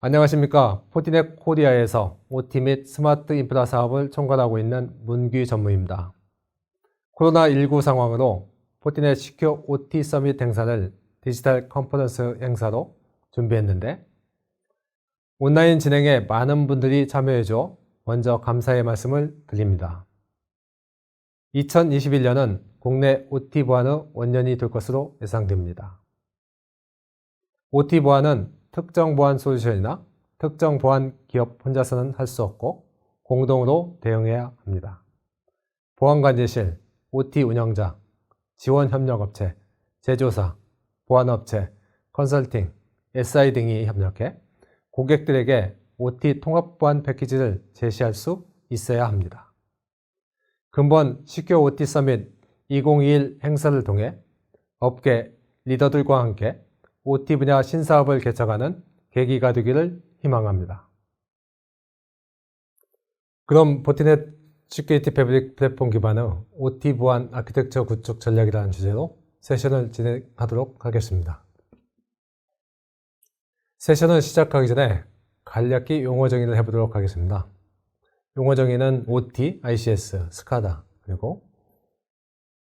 안녕하십니까. 포티넷 코리아에서 OT 및 스마트 인프라 사업을 총괄하고 있는 문규 전무입니다. 코로나19 상황으로 포티넷 시큐어 OT 서밋 행사를 디지털 컨퍼런스 행사로 준비했는데 온라인 진행에 많은 분들이 참여해줘 먼저 감사의 말씀을 드립니다. 2021년은 국내 OT 보안의 원년이 될 것으로 예상됩니다. OT 보안은 특정 보안 솔루션이나 특정 보안 기업 혼자서는 할 수 없고 공동으로 대응해야 합니다. 보안관제실, OT 운영자, 지원협력업체, 제조사, 보안업체, 컨설팅, SI 등이 협력해 고객들에게 OT 통합보안 패키지를 제시할 수 있어야 합니다. 근본 시큐어 OT 서밋 2021 행사를 통해 업계 리더들과 함께 OT 분야 신사업을 개척하는 계기가 되기를 희망합니다. 그럼 포티넷 시큐리티 패브릭 플랫폼 기반의 OT 보안 아키텍처 구축 전략이라는 주제로 세션을 진행하도록 하겠습니다. 세션을 시작하기 전에 간략히 용어 정의를 해보도록 하겠습니다. 용어 정의는 OT, ICS, 스카다, 그리고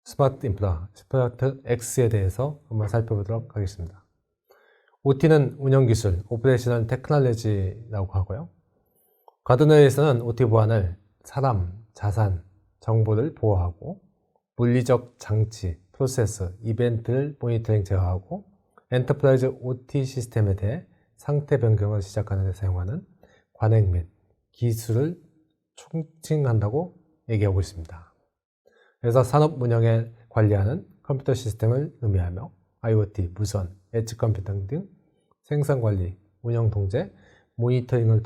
스마트 인프라, 스마트 X에 대해서 한번 살펴보도록 하겠습니다. OT는 운영기술, 오퍼레이셔널 테크놀로지라고 하고요. 가드너에서는 OT 보안을 사람, 자산, 정보를 보호하고 물리적 장치, 프로세스, 이벤트를 모니터링 제어하고 엔터프라이즈 OT 시스템에 대해 상태 변경을 시작하는 데 사용하는 관행 및 기술을 총칭한다고 얘기하고 있습니다. 그래서 산업 운영에 관리하는 컴퓨터 시스템을 의미하며 IoT, 무선, 엣지 컴퓨팅 등 생산관리, 운영통제, 모니터링을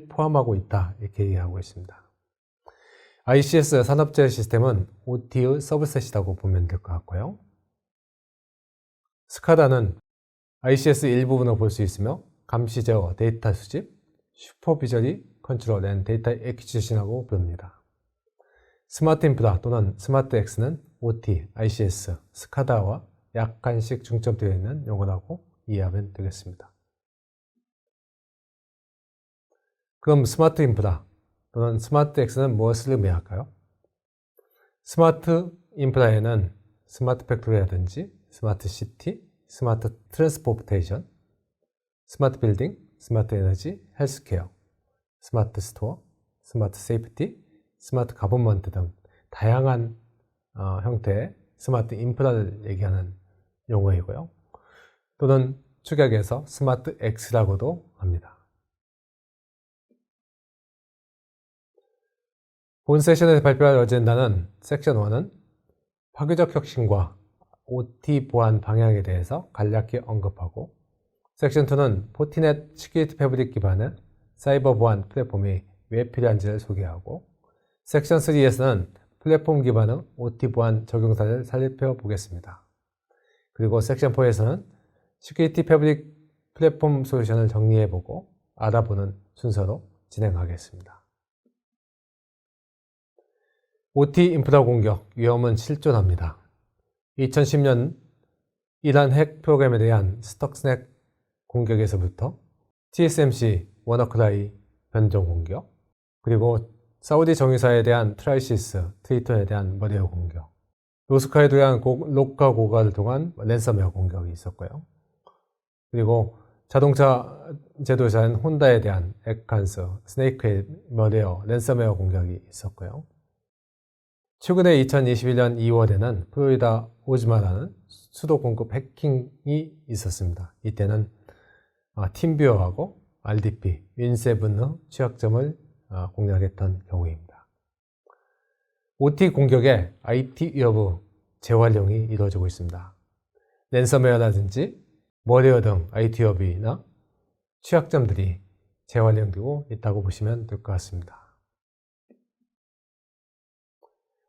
포함하고 있다 이렇게 얘기하고 있습니다. ICS 산업재해 시스템은 OT의 서브셋이라고 보면 될 것 같고요. 스카다는 ICS 일부분을 볼 수 있으며 감시 제어, 데이터 수집, 슈퍼비저리 컨트롤 앤 데이터 애퀴지션하고 부릅니다. 스마트 인프라 또는 스마트 X는 OT, ICS, 스카다와 약간씩 중점되어 있는 용어라고 이해하면 되겠습니다. 그럼 스마트 인프라 또는 스마트 X는 무엇을 의미할까요? 스마트 인프라에는 스마트 팩토리라든지 스마트 시티, 스마트 트랜스포테이션, 스마트 빌딩, 스마트 에너지, 헬스케어, 스마트 스토어, 스마트 세이프티, 스마트 가버먼트 등 다양한 형태의 스마트 인프라를 얘기하는 용어이고요. 또는 축약해서 스마트 X라고도 합니다. 본 세션에서 발표할 어젠다는 섹션 1은 파괴적 혁신과 OT 보안 방향에 대해서 간략히 언급하고 섹션 2는 포티넷 시큐리티 패브릭 기반의 사이버 보안 플랫폼이 왜 필요한지를 소개하고 섹션 3에서는 플랫폼 기반의 OT 보안 적용사를 살펴보겠습니다. 그리고 섹션 4에서는 시큐리티 패브릭 플랫폼 솔루션을 정리해보고 알아보는 순서로 진행하겠습니다. OT 인프라 공격, 위험은 실존합니다. 2010년 이란 핵 프로그램에 대한 스톡스넷 공격에서부터 TSMC 워너크라이 변종 공격, 그리고 사우디 정유사에 대한 트라이시스, 트위터에 대한 머리웨어 공격, 노스카에 대한 로카 고가를 통한 랜섬웨어 공격이 있었고요. 그리고 자동차 제조사인 혼다에 대한 에칸스, 스네이크의 머리웨어, 랜섬웨어 공격이 있었고요. 최근에 2021년 2월에는 플로리다 오즈마라는 수도 공급 해킹이 있었습니다. 이때는 팀뷰어하고 RDP, 윈세븐의 취약점을 공략했던 경우입니다. OT 공격에 IT 위협의 재활용이 이루어지고 있습니다. 랜섬웨어라든지 머리웨어 등 IT 위협이나 취약점들이 재활용되고 있다고 보시면 될 것 같습니다.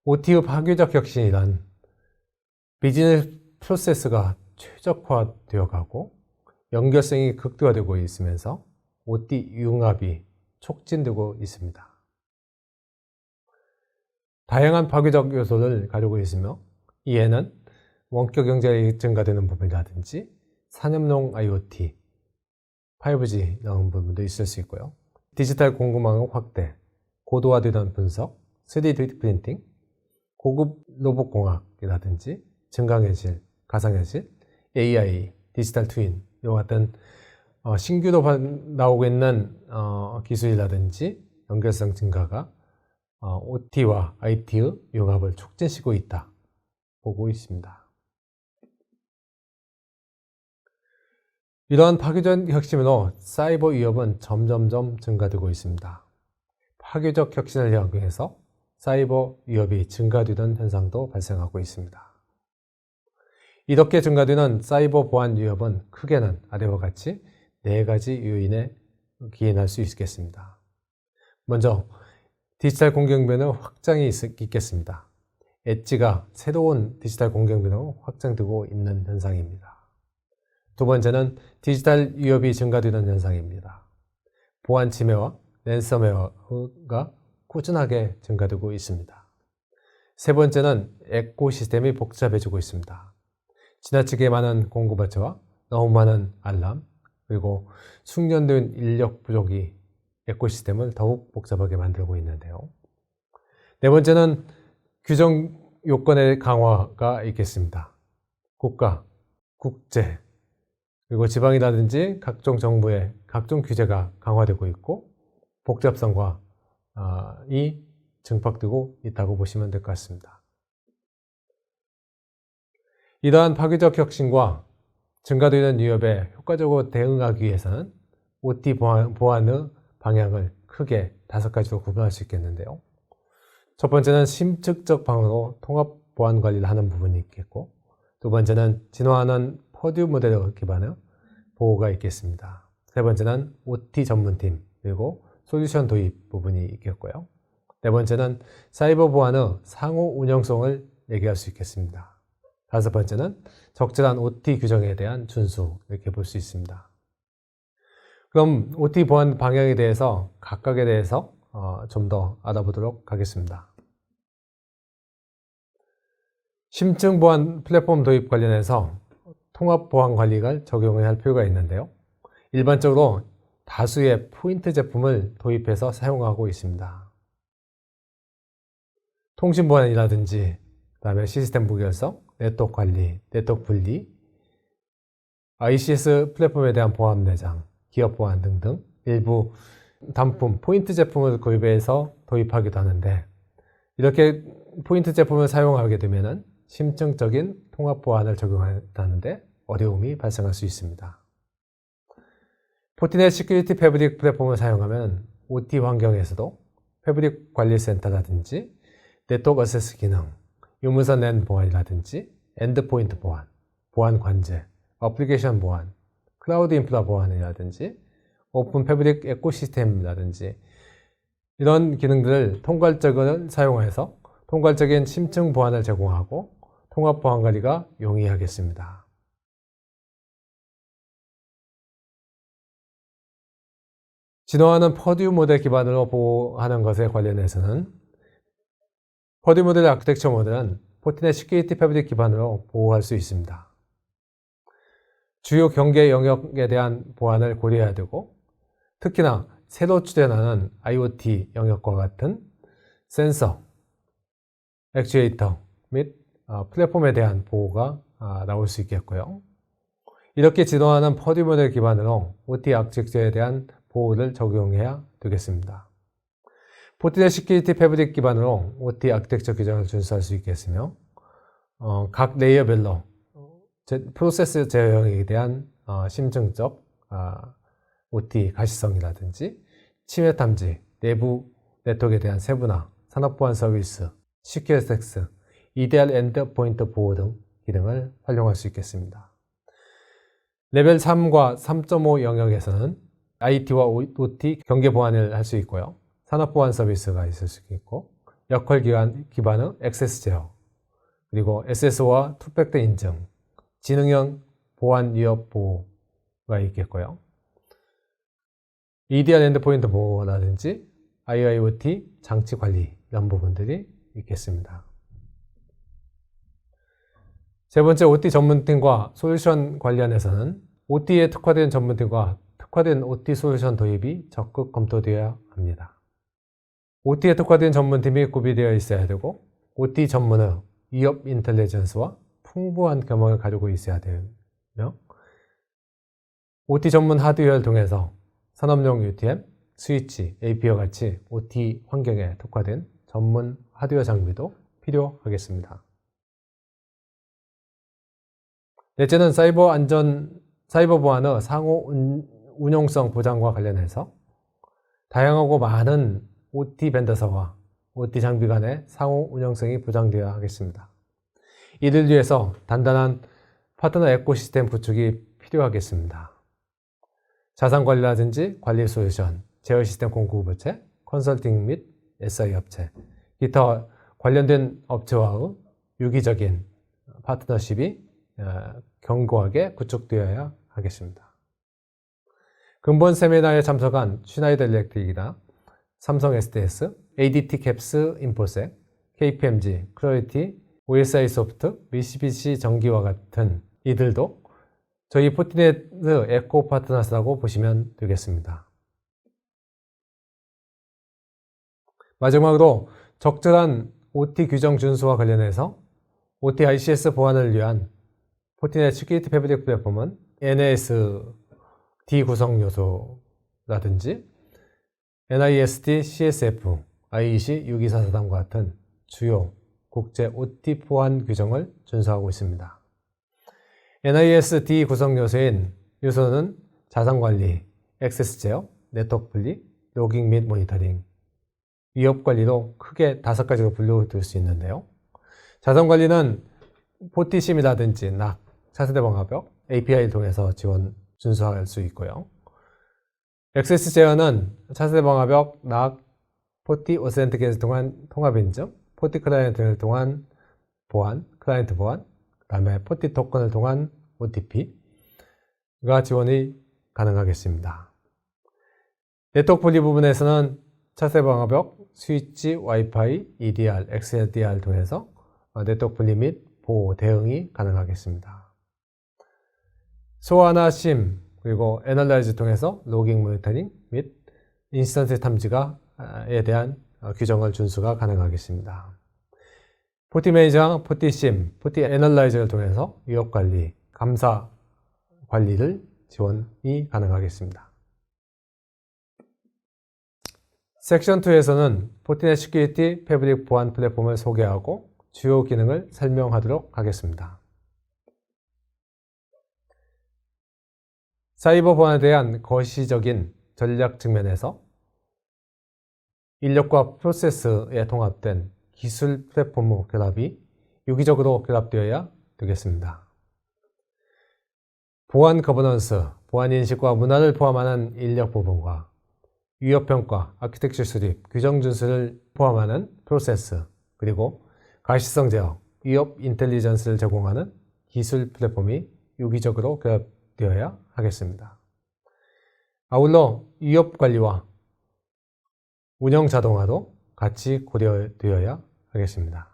OT의 파괴적 혁신이란 비즈니스 프로세스가 최적화되어 가고 연결성이 극대화되고 있으면서 OT 융합이 촉진되고 있습니다. 다양한 파괴적 요소를 가지고 있으며 이에는 원격 경제가 증가되는 부분이라든지 산업용 IoT, 5G 이런 부분도 있을 수 있고요. 디지털 공급망 확대, 고도화되는 분석, 3D 프린팅, 고급 로봇공학이라든지 증강현실, 가상현실, AI, 디지털 트윈 이와 같은 신규로 나오고 있는 기술이라든지 연결성 증가가 OT와 IT의 융합을 촉진시키고 있다 보고 있습니다. 이러한 파괴적 혁신으로 사이버 위협은 점점점 증가되고 있습니다. 파괴적 혁신을 이용해서 사이버 위협이 증가되는 현상도 발생하고 있습니다. 이렇게 증가되는 사이버 보안 위협은 크게는 아래와 같이 4가지 요인에 기인할 수 있겠습니다. 먼저 디지털 공격면의 확장이 있겠습니다. 엣지가 새로운 디지털 공격면으로 확장되고 있는 현상입니다. 두 번째는 디지털 위협이 증가되는 현상입니다. 보안 침해와 랜섬웨어가 꾸준하게 증가되고 있습니다. 세 번째는 에코시스템이 복잡해지고 있습니다. 지나치게 많은 공급업체와 너무 많은 알람, 그리고 숙련된 인력 부족이 에코시스템을 더욱 복잡하게 만들고 있는데요. 네 번째는 규정 요건의 강화가 있겠습니다. 국가, 국제, 그리고 지방이라든지 각종 정부의 각종 규제가 강화되고 있고 복잡성과 이 증폭되고 있다고 보시면 될 것 같습니다. 이러한 파괴적 혁신과 증가되는 위협에 효과적으로 대응하기 위해서는 OT 보안의 방향을 크게 5가지로 구분할 수 있겠는데요. 첫 번째는 심층적 방으로 통합 보안 관리를 하는 부분이 있겠고, 두 번째는 진화하는 퍼듀 모델을 기반의 보호가 있겠습니다. 세 번째는 OT 전문팀, 그리고 솔루션 도입 부분이 있겠고요. 네 번째는 사이버 보안의 상호 운영성을 얘기할 수 있겠습니다. 다섯 번째는 적절한 OT 규정에 대한 준수, 이렇게 볼 수 있습니다. 그럼 OT 보안 방향에 대해서 각각에 대해서 좀 더 알아보도록 하겠습니다. 심층 보안 플랫폼 도입 관련해서 통합 보안 관리가 적용을 할 필요가 있는데요. 일반적으로 다수의 포인트 제품을 도입해서 사용하고 있습니다. 통신 보안이라든지 그다음에 시스템 무결성, 네트워크 관리, 네트워크 분리, ICS 플랫폼에 대한 보안 내장, 기업 보안 등등 일부 단품, 포인트 제품을 구입해서 도입하기도 하는데, 이렇게 포인트 제품을 사용하게 되면 심층적인 통합 보안을 적용하는데 어려움이 발생할 수 있습니다. 포티넷 시큐리티 패브릭 플랫폼을 사용하면 OT 환경에서도 패브릭 관리센터라든지 네트워크 어세스 기능, 유무선 랜 보안이라든지 엔드포인트 보안, 보안 관제, 어플리케이션 보안, 클라우드 인프라 보안이라든지 오픈 패브릭 에코시스템이라든지 이런 기능들을 통괄적으로 사용해서 통괄적인 심층 보안을 제공하고 통합 보안 관리가 용이하겠습니다. 진화하는 퍼듀 모델 기반으로 보호하는 것에 관련해서는 퍼듀 모델 아키텍처 모델은 포티넷 시큐리티 패브릭 기반으로 보호할 수 있습니다. 주요 경계 영역에 대한 보안을 고려해야 되고, 특히나 새로 출현하는 IoT 영역과 같은 센서, 액추에이터 및 플랫폼에 대한 보호가 나올 수 있겠고요. 이렇게 진화하는 퍼듀 모델 기반으로 OT 아키텍처에 대한 보호를 적용해야 되겠습니다. 포티넷 시큐리티 패브릭 기반으로 OT 아키텍처 규정을 준수할 수 있겠으며, 각 레이어별로 프로세스 제어형에 대한 심층적 OT 가시성이라든지 침해 탐지, 내부 네트워크에 대한 세분화, 산업보안 서비스, 시큐어 액세스, EDR 엔드포인트 보호 등 기능을 활용할 수 있겠습니다. 레벨 3과 3.5 영역에서는 IT와 OT 경계 보안을 할 수 있고요. 산업보안 서비스가 있을 수 있고, 역할 기반의 액세스 제어, 그리고 SS와 투팩터 인증, 지능형 보안 위협 보호가 있겠고요. EDR 엔드포인트 보호라든지 IIoT 장치 관리 이런 부분들이 있겠습니다. 세 번째, OT 전문팀과 솔루션 관련해서는 OT에 특화된 전문팀과 특화된 OT 솔루션 도입이 적극 검토되어야 합니다. OT에 특화된 전문팀이 구비되어 있어야 되고 OT 전문의 위협 인텔리전스와 풍부한 경험을 가지고 있어야 되며 OT 전문 하드웨어를 통해서 산업용 UTM, 스위치, AP와 같이 OT 환경에 특화된 전문 하드웨어 장비도 필요하겠습니다. 넷째는 사이버 보안의 상호 운용성 보장과 관련해서 다양하고 많은 OT 벤더사와 OT 장비 간의 상호 운용성이 보장되어야 하겠습니다. 이를 위해서 단단한 파트너 에코시스템 구축이 필요하겠습니다. 자산관리라든지 관리 솔루션, 제어 시스템 공급 업체, 컨설팅 및 SI 업체, 기타 관련된 업체와의 유기적인 파트너십이 견고하게 구축되어야 하겠습니다. 근본 세미나에 참석한 슈나이더 일렉트릭이나 삼성 SDS, ADT 캡스 인포색, KPMG, 클래리티, OSI 소프트, 미쓰비시 전기와 같은 이들도 저희 포티넷 에코 파트너스라고 보시면 되겠습니다. 마지막으로 적절한 OT 규정 준수와 관련해서 OT ICS 보안을 위한 포티넷 시큐리티 패브릭 플랫폼은 NASD 구성 요소라든지 NIST CSF, IEC 6244과 같은 주요 국제 OT 보안 규정을 준수하고 있습니다. NIST 구성 요소는 자산관리, 액세스 제어, 네트워크 분리, 로깅 및 모니터링, 위협 관리로 크게 5가지로 분류될 수 있는데요. 자산관리는 포티심이라든지 NAC, 차세대 방화벽, API를 통해서 준수할 수 있고요. 액세스 제어는 차세대 방화벽, NAC, 포티 오센티케이션을 통한 통합 인증, 포티 클라이언트를 통한 보안, 클라이언트 보안, 그 다음에 포티 토큰을 통한 OTP가 지원이 가능하겠습니다. 네트워크 분리 부분에서는 차세대 방화벽, 스위치, 와이파이, EDR, XLDR을 통해서 네트워크 분리 및 보호 대응이 가능하겠습니다. 소화나 심, 그리고 애널라이즈 통해서 로깅 모니터링 및 인스턴스 탐지에 대한 규정을 준수가 가능하겠습니다. 포티 매니저랑 포티 심, 포티 애널라이저를 통해서 위협 관리, 감사 관리를 지원이 가능하겠습니다. 섹션 2에서는 포티넷 시큐리티 패브릭 보안 플랫폼을 소개하고 주요 기능을 설명하도록 하겠습니다. 사이버 보안에 대한 거시적인 전략 측면에서 인력과 프로세스에 통합된 기술 플랫폼 결합이 유기적으로 결합되어야 되겠습니다. 보안 거버넌스, 보안 인식과 문화를 포함하는 인력 부분과 위협 평가, 아키텍처 수립, 규정 준수를 포함하는 프로세스, 그리고 가시성 제어, 위협 인텔리전스를 제공하는 기술 플랫폼이 유기적으로 결합되어야 하겠습니다. 아울러 위협 관리와 운영 자동화도 같이 고려되어야 하겠습니다.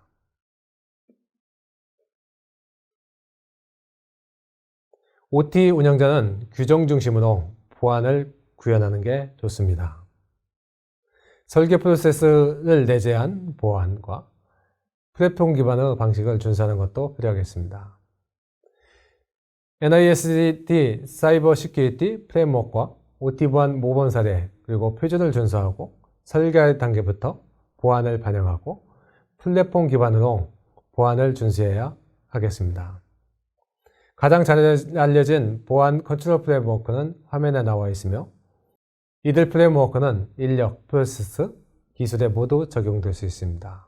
OT 운영자는 규정 중심으로 보안을 구현하는 게 좋습니다. 설계 프로세스를 내재한 보안과 플랫폼 기반의 방식을 준수하는 것도 필요하겠습니다. NIST 사이버 시큐리티 프레임워크와 OT 보안 모범 사례 그리고 표준을 준수하고 설계 단계부터 보안을 반영하고 플랫폼 기반으로 보안을 준수해야 하겠습니다. 가장 잘 알려진 보안 컨트롤 프레임워크는 화면에 나와 있으며 이들 프레임워크는 인력, 프로세스, 기술에 모두 적용될 수 있습니다.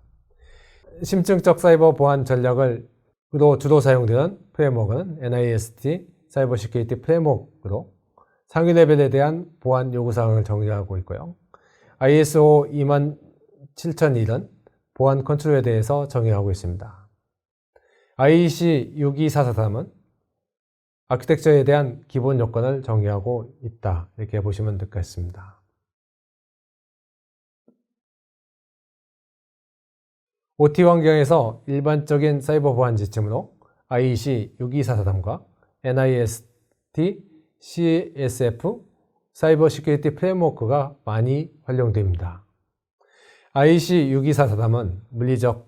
심층적 사이버 보안 전략으로 주로 사용되는 프레임워크는 NIST 사이버 시큐리티 프레임워크로 상위 레벨에 대한 보안 요구사항을 정의하고 있고요. ISO 27001은 보안 컨트롤에 대해서 정의하고 있습니다. IEC 62443은 아키텍처에 대한 기본 요건을 정의하고 있다. 이렇게 보시면 되겠습니다. OT 환경에서 일반적인 사이버 보안 지침으로 IEC 62443과 NIST CSF 사이버 시큐리티 프레임워크가 많이 활용됩니다. IEC 6244는 물리적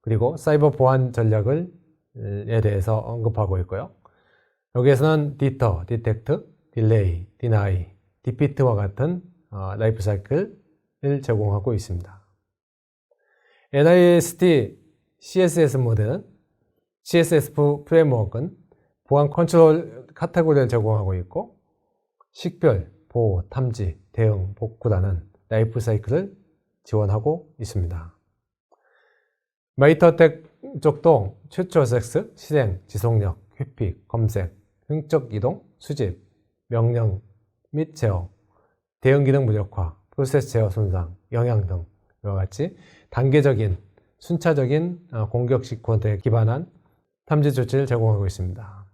그리고 사이버 보안 전략에 대해서 언급하고 있고요. 여기에서는 디터, 디텍트, 딜레이, 디나이, 디피트와 같은 라이프 사이클을 제공하고 있습니다. NIST CSS 모델은 CSS 프레임워크는 보안 컨트롤 카테고리를 제공하고 있고 식별, 보호, 탐지, 대응, 복구라는 라이프 사이클을 지원하고 있습니다. 마이터텍 쪽도 최초 액세스, 실행, 지속력, 회피, 검색, 흉적 이동, 수집, 명령 및 제어, 대응 기능 무력화, 프로세스 제어 손상, 영향 등과 같이 단계적인, 순차적인 공격 시퀀스에 기반한 탐지 조치를 제공하고 있습니다.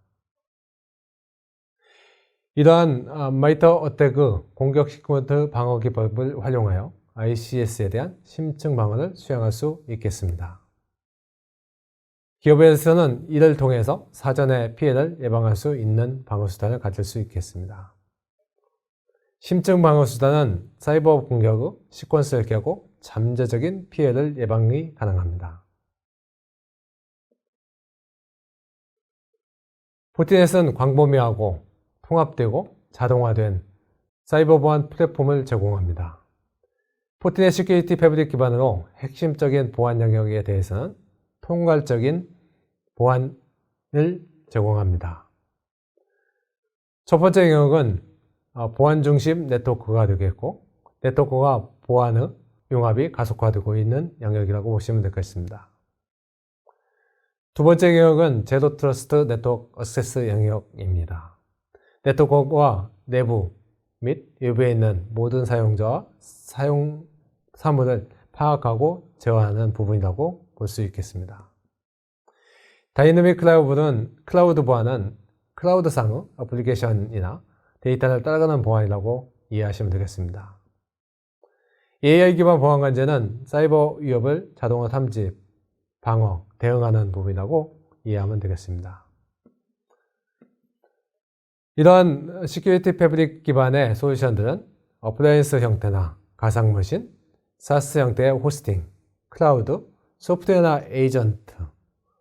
이러한 마이터 어택의 공격 시퀀스 방어 기법을 활용하여 ICS에 대한 심층 방어를 수행할 수 있겠습니다. 기업에서는 이를 통해서 사전에 피해를 예방할 수 있는 방어수단을 가질 수 있겠습니다. 심층 방어수단은 사이버 공격의 시퀀스를 깨고 잠재적인 피해를 예방이 가능합니다. 포티넷은 광범위하고 통합되고 자동화된 사이버 보안 플랫폼을 제공합니다. 포티넷 시큐리티 패브릭 기반으로 핵심적인 보안 영역에 대해서는 통괄적인 보안을 제공합니다. 첫 번째 영역은 보안 중심 네트워크가 되겠고 네트워크와 보안의 융합이 가속화되고 있는 영역이라고 보시면 되겠습니다. 두 번째 영역은 제로 트러스트 네트워크 액세스 영역입니다. 네트워크와 내부 및 외부에 있는 모든 사용자와 사용 사물을 파악하고 제어하는 부분이라고 볼 수 있겠습니다. 다이내믹 클라우드 보안은 클라우드상의 애플리케이션이나 데이터를 따라가는 보안이라고 이해하시면 되겠습니다. AI 기반 보안 관제는 사이버 위협을 자동화 탐지, 방어, 대응하는 부분이라고 이해하면 되겠습니다. 이러한 시큐리티 패브릭 기반의 솔루션들은 어플라이언스 형태나 가상머신, 사스 형태의 호스팅, 클라우드, 소프트웨어나 에이전트,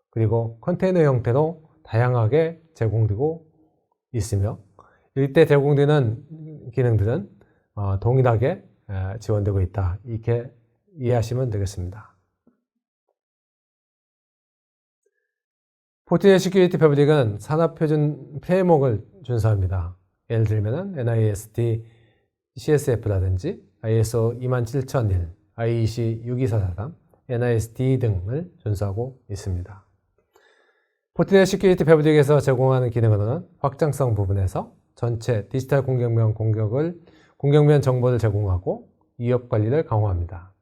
그리고 컨테이너 형태로 다양하게 제공되고 있으며 이때 제공되는 기능들은 동일하게 지원되고 있다. 이렇게 이해하시면 되겠습니다. 포티넷 시큐리티 패브릭은 산업표준 프레임워크를 준수합니다. 예를 들면 NIST CSF라든지 ISO 27001, IEC 62443, NIST 등을 준수하고 있습니다. 포티넷 시큐리티 패브릭에서 제공하는 기능으로는 확장성 부분에서 전체 디지털 공격면 정보를 제공하고 위협 관리를 강화합니다.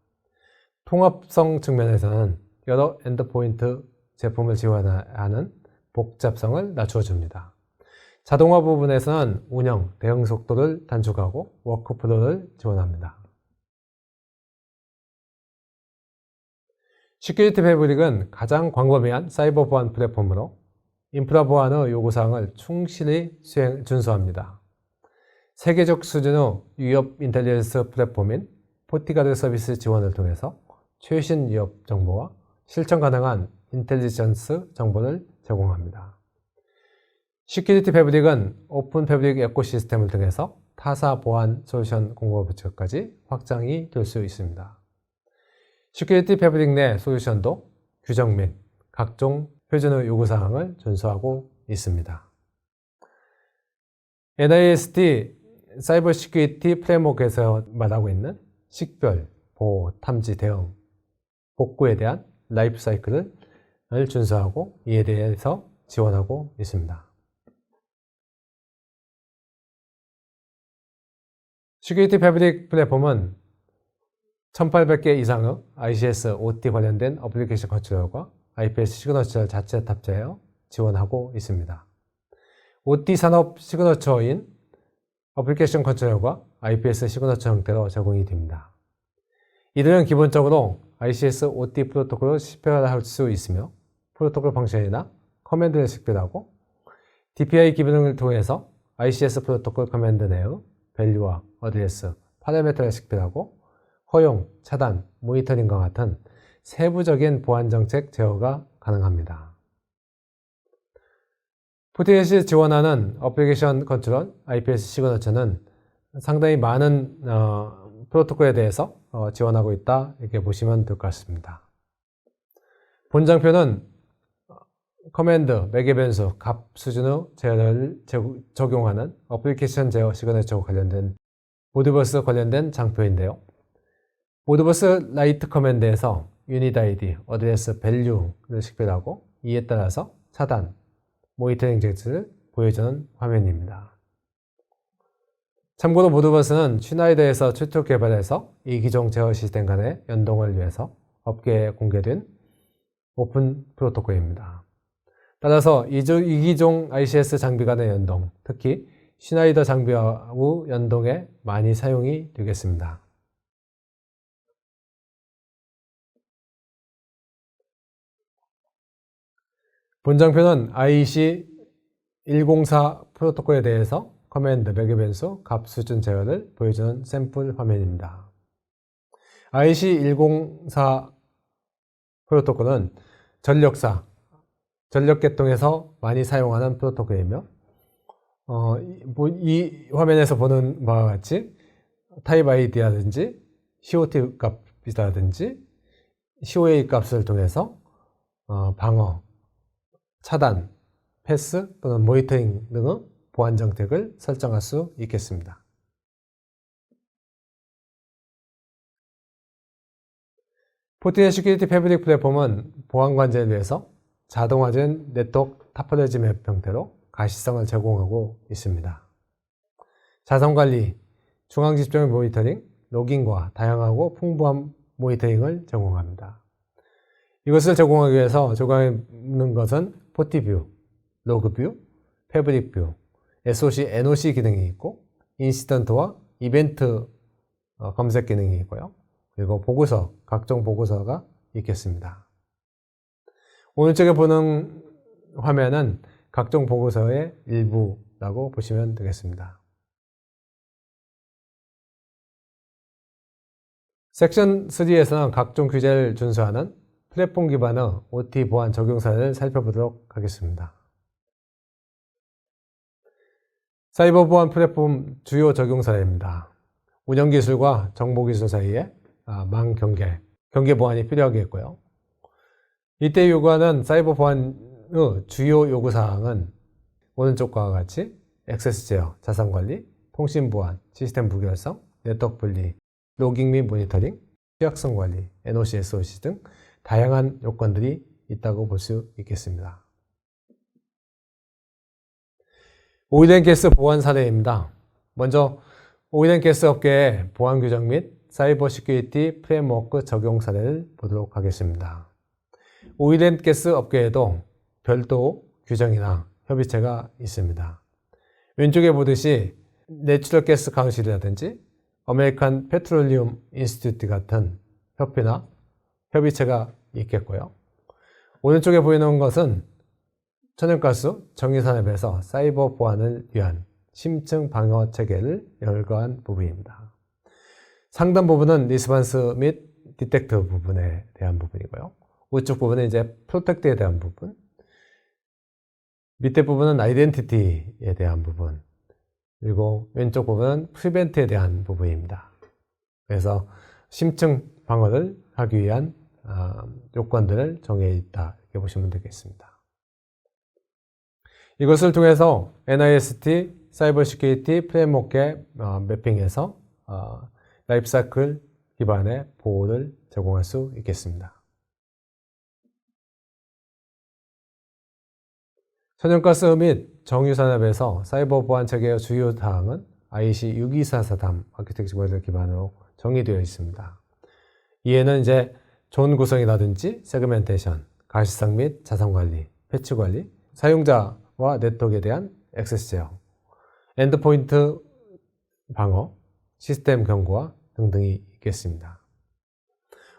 통합성 측면에서는 여러 엔드포인트 제품을 지원하는 복잡성을 낮춰줍니다. 자동화 부분에서는 운영, 대응 속도를 단축하고 워크플로우를 지원합니다. 시큐리티 패브릭은 가장 광범위한 사이버 보안 플랫폼으로 인프라 보안의 요구사항을 충실히 준수합니다. 세계적 수준의 위협 인텔리전스 플랫폼인 포티가드 서비스 지원을 통해서 최신 위협 정보와 실천 가능한 인텔리전스 정보를 제공합니다. 시큐리티 패브릭은 오픈 패브릭 에코시스템을 통해서 타사 보안 솔루션 공급업체까지 확장이 될 수 있습니다. 시큐리티 패브릭 내 솔루션도 규정 및 각종 표준의 요구사항을 준수하고 있습니다. NIST 사이버 시큐리티 프레임워크에서 말하고 있는 식별, 보호, 탐지, 대응, 복구에 대한 라이프 사이클을 준수하고 이에 대해서 지원하고 있습니다. 시큐리티 패브릭 플랫폼은 1800개 이상의 ICS, OT 관련된 애플리케이션 컨트롤과 IPS 시그너처 자체 탑재하여 지원하고 있습니다. OT 산업 시그너처인 애플리케이션 컨트롤과 IPS 시그너처 형태로 제공이 됩니다. 이들은 기본적으로 ICS, OT 프로토콜을 식별할 수 있으며 프로토콜 펑션이나 커맨드를 식별하고 DPI 기능을 통해서 ICS 프로토콜 커맨드 내의 밸류와 어드레스, 파라미터를識別하고 허용, 차단, 모니터링과 같은 세부적인 보안 정책 제어가 가능합니다. FortiGat이 지원하는 어플리케이션 컨트롤 IPS 시그너처는 상당히 많은 프로토콜에 대해서 지원하고 있다 이렇게 보시면 될 것 같습니다. 본장표는 커맨드, 매개 변수, 값 수준의 제어를 적용하는 어플리케이션 제어 시그너처와 관련된 모드버스 관련된 장표인데요. 모드버스 라이트 커맨드에서 유닛 아이디, 어드레스, 밸류를識別하고 이에 따라서 차단, 모니터링 제스를 보여주는 화면입니다. 참고로 모드버스는 슈나이더에서 최초 개발해서 이 기종 제어 시스템 간의 연동을 위해서 업계에 공개된 오픈 프로토콜입니다. 따라서 이 기종 ICS 장비 간의 연동, 특히 슈나이더 장비하고 연동에 많이 사용이 되겠습니다. 본장표는 IEC104 프로토콜에 대해서 커맨드, 매개 변수, 값 수준 제어를 보여주는 샘플 화면입니다. IEC104 프로토콜은 전력계통에서 많이 사용하는 프로토콜이며 이 화면에서 보는 바와 같이 타입 ID라든지 COT 값이라든지 COA 값을 통해서 방어, 차단, 패스 또는 모니터링 등의 보안 정책을 설정할 수 있겠습니다. 포티넷 시큐리티 패브릭 플랫폼은 보안 관제를 위해서 자동화된 네트워크 타포로지 맵 형태로 가시성을 제공하고 있습니다. 자성관리, 중앙집중 모니터링, 로깅과 다양하고 풍부한 모니터링을 제공합니다. 이것을 제공하기 위해서 제공하는 것은 포티뷰, 로그뷰, 패브릭뷰, SOC, NOC 기능이 있고 인시던트와 이벤트 검색 기능이 있고요. 그리고 보고서, 각종 보고서가 있겠습니다. 오른쪽에 보는 화면은 각종 보고서의 일부라고 보시면 되겠습니다. 섹션 3에서는 각종 규제를 준수하는 플랫폼 기반의 OT 보안 적용 사례를 살펴보도록 하겠습니다. 사이버 보안 플랫폼 주요 적용 사례입니다. 운영기술과 정보기술 사이에 망 경계 보안이 필요하겠고요. 이때 요구하는 사이버 보안의 주요 요구사항은 오른쪽과 같이 액세스 제어, 자산 관리, 통신 보안, 시스템 무결성, 네트워크 분리, 로깅 및 모니터링, 취약성 관리, NOC, SOC 등 다양한 요건들이 있다고 볼 수 있겠습니다. 오일앤가스 보안 사례입니다. 먼저 오일앤가스 업계의 보안 규정 및 사이버 시큐리티 프레임워크 적용 사례를 보도록 하겠습니다. 오일앤가스 업계에도 별도 규정이나 협의체가 있습니다. 왼쪽에 보듯이 내추럴 가스 카운실이라든지 아메리칸 페트롤리움 인스티튜트 같은 협회나 협의체가 있겠고요. 오른쪽에 보이는 것은 천연가스 정유산업에서 사이버 보안을 위한 심층 방어 체계를 열거한 부분입니다. 상단 부분은 리스폰스 및 디텍트 부분에 대한 부분이고요. 우측 부분은 이제 프로텍트에 대한 부분, 밑에 부분은 아이덴티티에 대한 부분, 그리고 왼쪽 부분은 프리벤트에 대한 부분입니다. 그래서 심층 방어를 하기 위한 요건들을 정해 있다 이렇게 보시면 되겠습니다. 이것을 통해서 NIST 사이버 시큐리티 프레임워크의 매핑에서 라이프사이클 기반의 보호를 제공할 수 있겠습니다. 천연가스 및 정유산업에서 사이버 보안 체계의 주요 사항은 IEC 62443 아키텍처 모델 기반으로 정의되어 있습니다. 이에는 이제 존 구성이라든지 세그멘테이션, 가시성 및 자산 관리, 패치 관리, 사용자와 네트워크에 대한 액세스 제어, 엔드포인트 방어, 시스템 경고와 등등이 있겠습니다.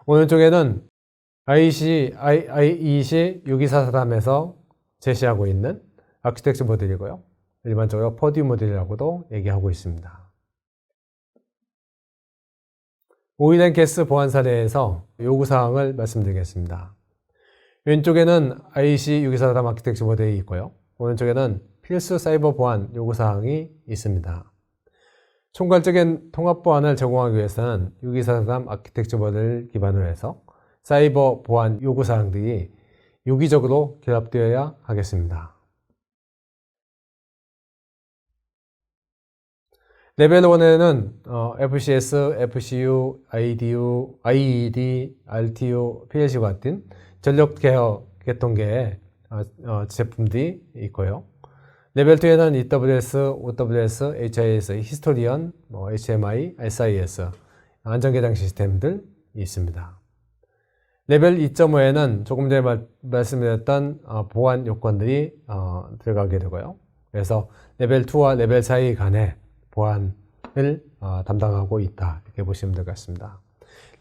오른쪽에는 IEC 62443에서 제시하고 있는 아키텍처 모델이고요. 일반적으로 퍼듀 모델이라고도 얘기하고 있습니다. 오일 앤 가스 보안 사례에서 요구사항을 말씀드리겠습니다. 왼쪽에는 IEC6243 아키텍처 모델이 있고요. 오른쪽에는 필수 사이버 보안 요구사항이 있습니다. 총괄적인 통합 보안을 제공하기 위해서는 6243 아키텍처 모델을 기반으로 해서 사이버 보안 요구사항들이 유기적으로 결합되어야 하겠습니다. 레벨 1에는 FCS, FCU, IDU, IED, RTU, PLC 같은 전력 계열 계통계의 제품들이 있고요. 레벨 2에는 EWS, OWS, HIS, 히스토리언, HMI, SIS, 안전계장 시스템들이 있습니다. 레벨 2.5에는 조금 전에 말씀드렸던 보안 요건들이 들어가게 되고요. 그래서 레벨 2와 레벨 4의 간의 보안을 담당하고 있다, 이렇게 보시면 될 것 같습니다.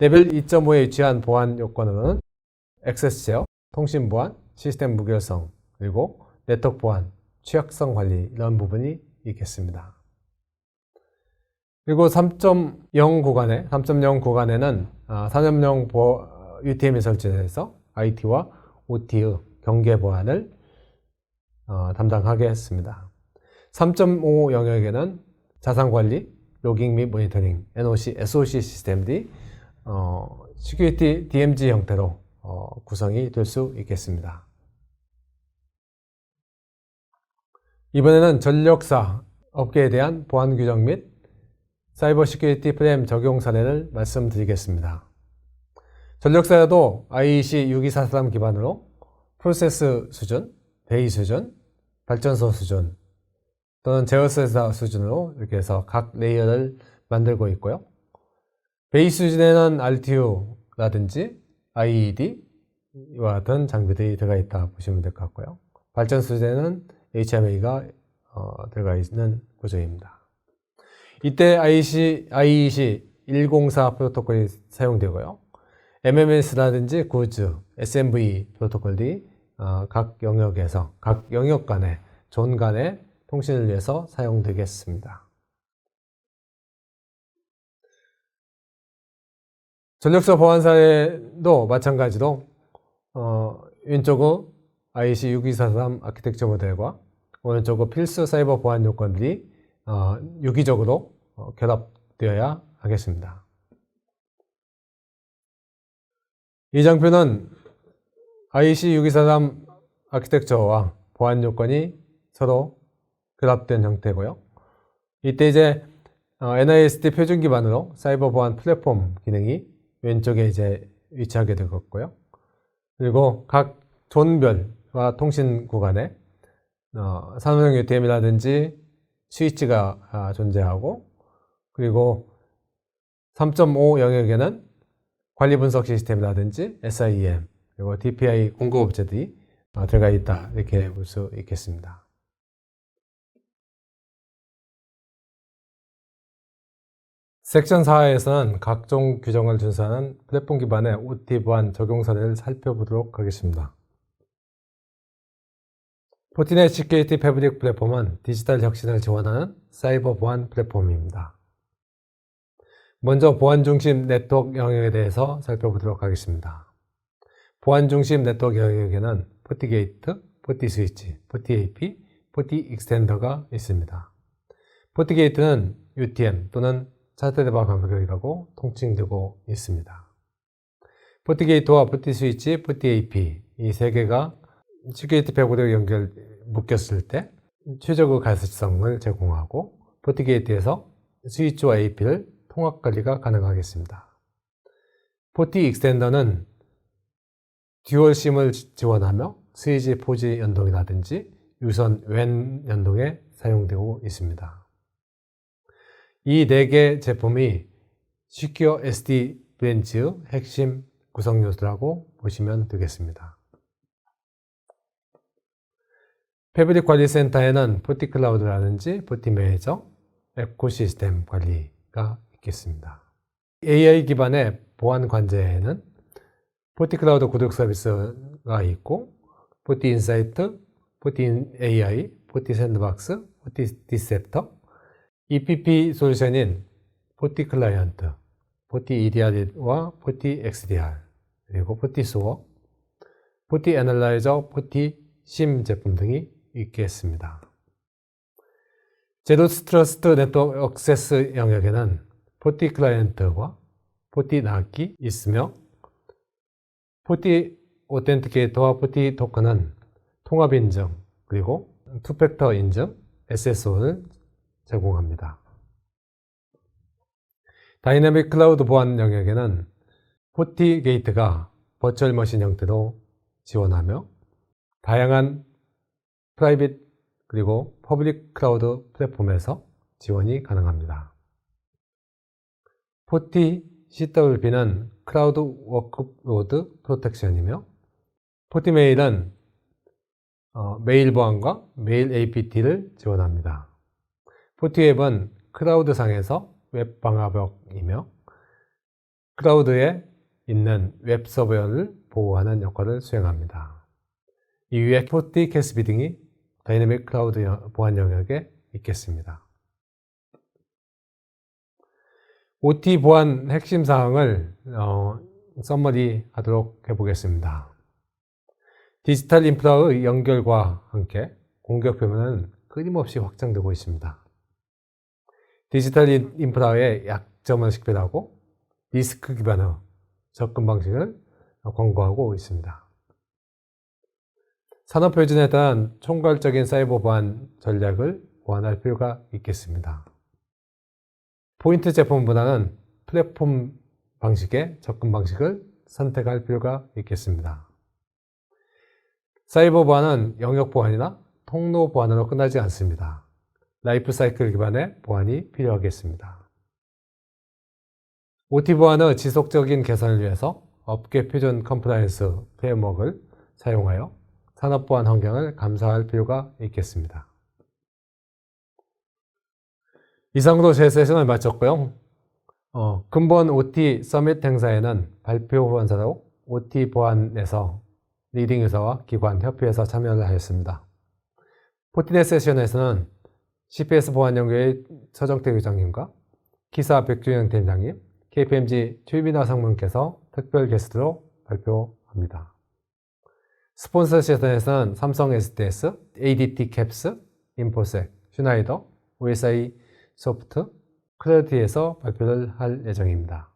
레벨 2.5에 위치한 보안 요건으로는 액세스 제어, 통신 보안, 시스템 무결성, 그리고 네트워크 보안, 취약성 관리, 이런 부분이 있겠습니다. 그리고 3.0 구간에는 산업용 UTM이 설치해서 IT와 OT의 경계 보안을 담당하겠습니다. 3.5 영역에는 자산관리, 로깅 및 모니터링, NOC, SOC 시스템들이 시큐리티 DMZ 형태로 구성이 될 수 있겠습니다. 이번에는 전력사 업계에 대한 보안 규정 및 사이버 시큐리티 프레임 적용 사례를 말씀드리겠습니다. 전력사에도 IEC 6243 기반으로 프로세스 수준, 베이 수준, 발전소 수준 또는 제어센서 수준으로 이렇게 해서 각 레이어를 만들고 있고요. 베이 수준에는 RTU라든지 IED와 같은 장비들이 들어가 있다 보시면 될 것 같고요. 발전 수준에는 HMA가 들어가 있는 구조입니다. 이때 IEC 104 프로토콜이 사용되고요. MMS라든지 GUZ, SMV 프로토콜이 각 영역에서, 각 영역 간의, 존 간의 통신을 위해서 사용되겠습니다. 전력사 보안 사례도 마찬가지로 왼쪽은 IEC 6243 아키텍처 모델과 오른쪽은 필수 사이버 보안 요건들이 유기적으로 결합되어야 하겠습니다. 이 장표는 IEC 6243 아키텍처와 보안 요건이 서로 결합된 형태고요. 이때 이제 NIST 표준 기반으로 사이버 보안 플랫폼 기능이 왼쪽에 이제 위치하게 되었고요. 그리고 각 존별과 통신 구간에 산업용 UTM이라든지 스위치가 존재하고, 그리고 3.5 영역에는 관리 분석 시스템이라든지 SIEM, 그리고 DPI 공급업체들이 들어가 있다, 이렇게 볼 수 있겠습니다. 섹션 4에서는 각종 규정을 준수하는 플랫폼 기반의 OT 보안 적용 사례를 살펴보도록 하겠습니다. 포티넷 시큐리티 패브릭 플랫폼은 디지털 혁신을 지원하는 사이버 보안 플랫폼입니다. 먼저 보안 중심 네트워크 영역에 대해서 살펴보도록 하겠습니다. 보안 중심 네트워크 영역에는 포티게이트, 포티스위치, 포티AP, 포티익스텐더가 있습니다. 포티게이트는 UTM 또는 차세대화 간격이라고 통칭되고 있습니다. 포티게이트와 포티스위치, 포티AP 이 세 개가 시큐리티 패브릭 묶였을 때 최적의 가시성을 제공하고, 포티게이트에서 스위치와 AP를 통합 관리가 가능하겠습니다. 포티 익스텐더는 듀얼 심을 지원하며 3G, 4G 연동이라든지 유선 WAN 연동에 사용되고 있습니다. 이 4개 제품이 시큐어 SD 브랜치의 핵심 구성 요소라고 보시면 되겠습니다. 패브릭 관리센터에는 포티 클라우드라든지 포티 매니저, 에코시스템 관리가 있겠습니다. AI 기반의 보안 관제에는 포티 클라우드 구독 서비스가 있고, 포티 인사이트, 포티 AI, 포티 샌드박스, 포티 디셉터, EPP 솔루션인 포티 클라이언트, 포티 EDR과 포티 XDR, 그리고 포티 스워, 포티 애널라이저, 포티 심 제품 등이 있겠습니다. 제로 트러스트 네트워크 액세스 영역에는 포티 클라이언트와 포티 낫기 있으며, 포티 오텐티케이터와 포티 토큰은 통합 인증 그리고 투팩터 인증 SSO를 제공합니다. 다이내믹 클라우드 보안 영역에는 포티 게이트가 버추얼 머신 형태로 지원하며 다양한 프라이빗 그리고 퍼블릭 클라우드 플랫폼에서 지원이 가능합니다. 포티 CWP는 클라우드 워크로드 프로텍션이며, 포티 메일은 메일 보안과 메일 APT를 지원합니다. 포티 웹은 클라우드 상에서 웹 방화벽이며 클라우드에 있는 웹 서버를 보호하는 역할을 수행합니다. 이외에 포티 캐스비 등이 다이내믹 클라우드 보안 영역에 있겠습니다. OT 보안 핵심 사항을 서머리 하도록 해보겠습니다. 디지털 인프라의 연결과 함께 공격 표면은 끊임없이 확장되고 있습니다. 디지털 인프라의 약점을 식별하고 리스크 기반의 접근 방식을 권고하고 있습니다. 산업 표준에 따른 총괄적인 사이버 보안 전략을 보완할 필요가 있겠습니다. 포인트 제품보다는 플랫폼 방식의 접근 방식을 선택할 필요가 있겠습니다. 사이버 보안은 영역 보안이나 통로 보안으로 끝나지 않습니다. 라이프 사이클 기반의 보안이 필요하겠습니다. OT 보안의 지속적인 개선을 위해서 업계 표준 컴플라이언스 프레임워크를 사용하여 산업 보안 환경을 감사할 필요가 있겠습니다. 이상으로 제 세션을 마쳤고요. 근본 OT 서밋 행사에는 발표 후원사로 OT 보안에서 리딩 유저와 기관, 협회에서 참여를 하였습니다. 포티넷 세션에서는 CPS 보안연구의 서정태 의장님과 기사 백주영 팀장님, KPMG 최빈아 상무님께서 특별 게스트로 발표합니다. 스폰서 세션에서는 삼성 SDS, ADT 캡스, 인포색, 슈나이더, OSI 소프트, 크레디트에서 발표를 할 예정입니다.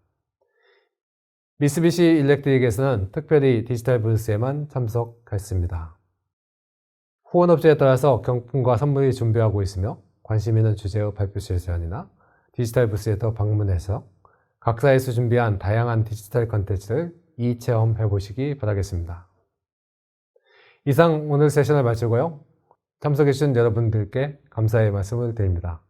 미쓰비시 일렉트릭에서는 특별히 디지털 부스에만 참석했습니다. 후원업체에 따라서 경품과 선물이 준비하고 있으며 관심 있는 주제의 발표 세션이나 디지털 부스에도 방문해서 각사에서 준비한 다양한 디지털 컨텐츠를 체험해 보시기 바라겠습니다. 이상 오늘 세션을 마치고요. 참석해 주신 여러분들께 감사의 말씀을 드립니다.